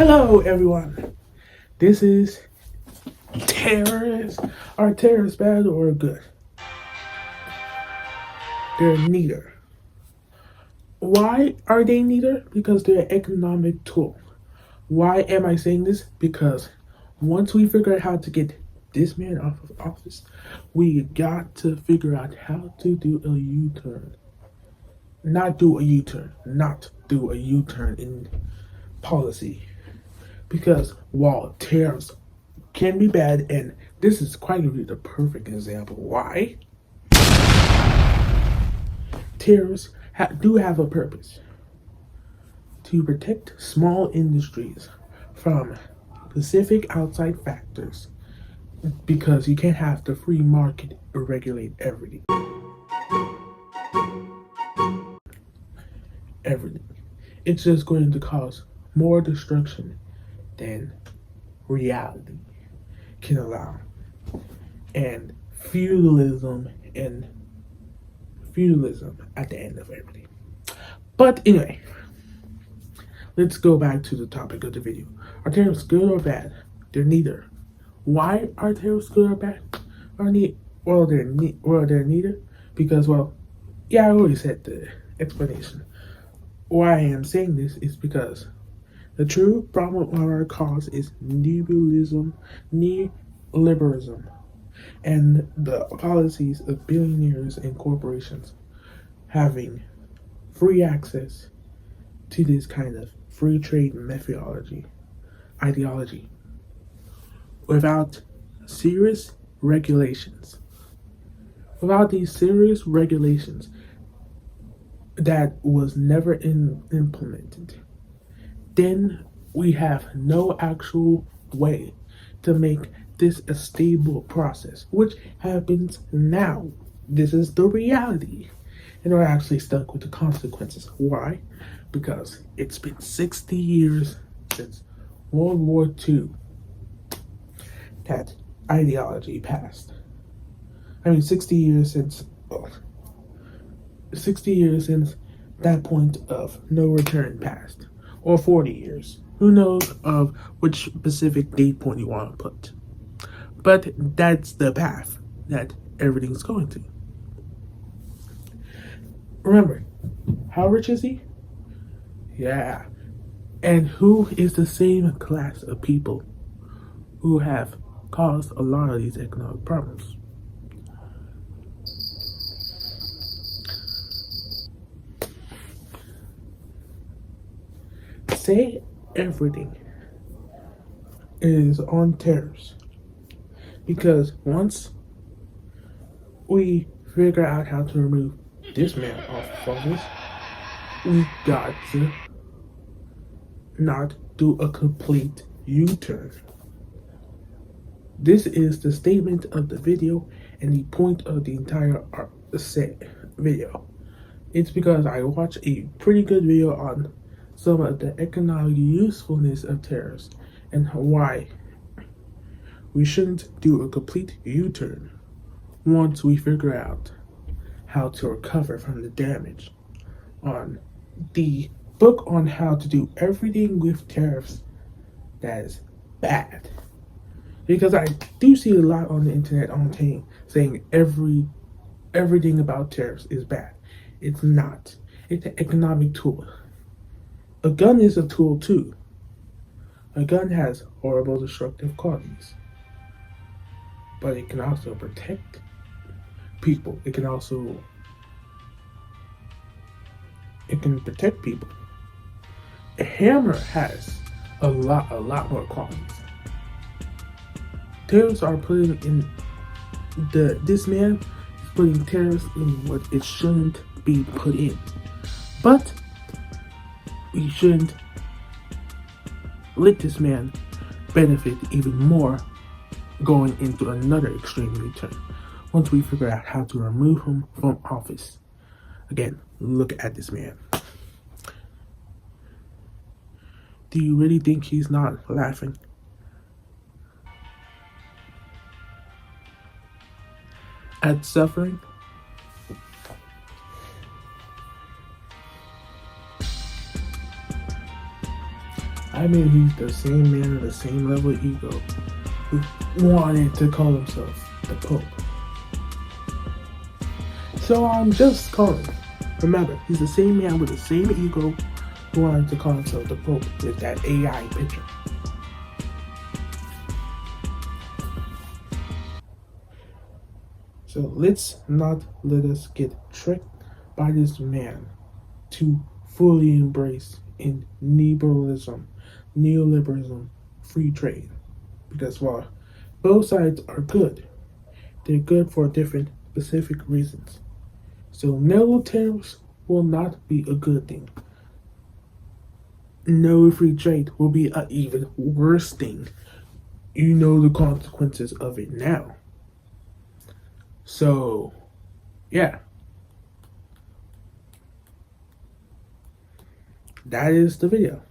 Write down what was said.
Hello, everyone. This is Terrorists. Are terrorists bad or good? They're neither. Why are they neither? Because they're an economic tool. Why am I saying this? Because once we figure out how to get this man off of office, we got to figure out how to do a U-turn. Not do a U-turn. Not do a U-turn in policy. Because while tariffs can be bad, and this is quite literally the perfect example why tariffs do have a purpose to protect small industries from specific outside factors, because you can't have the free market regulate everything. Everything. It's just going to cause more destruction than reality can allow. And feudalism at the end of everything. But anyway, let's go back to the topic of the video. Are tariffs good or bad? They're neither. Why are tariffs good or bad? They're neither. Because, I already said the explanation. Why I am saying this is because the true problem of our cause is neoliberalism, and the policies of billionaires and corporations having free access to this kind of free trade ideology without serious regulations. Without these serious regulations that was never implemented, then we have no actual way to make this a stable process, which happens now. This is the reality. And we're actually stuck with the consequences. Why? Because it's been 60 years since World War II that ideology passed. 60 years since 60 years since that point of no return passed. Or 40 years. Who knows of which specific date point you want to put. But that's the path that everything's going to. Remember, how rich is he? Yeah. And who is the same class of people who have caused a lot of these economic problems? Say everything is on tariffs. Because once we figure out how to remove this man off of office, we got to not do a complete U-turn. This is the statement of the video and the point of the entire video. It's because I watched a pretty good video on some of the economic usefulness of tariffs and why we shouldn't do a complete U-turn once we figure out how to recover from the damage. On the book on how to do everything with tariffs that is bad. Because I do see a lot on the internet saying everything about tariffs is bad. It's not. It's an economic tool. A gun is a tool too. A gun has horrible destructive qualities. But it can also protect people. It can protect people. A hammer has a lot more qualities. Tariffs are putting in this man is putting tariffs in what it shouldn't be put in. But we shouldn't let this man benefit even more going into another extreme U-turn once we figure out how to remove him from office. Again, look at this man. Do you really think he's not laughing? At suffering? I mean, he's the same man of the same level of ego who wanted to call himself the Pope. So I'm just calling. Remember, he's the same man with the same ego who wanted to call himself the Pope with that AI picture. So let's not let us get tricked by this man to fully embrace in neoliberalism, free trade. Because while both sides are good, they're good for different specific reasons. So no tariffs will not be a good thing. No free trade will be an even worse thing. You know the consequences of it now. So, yeah, that is the video.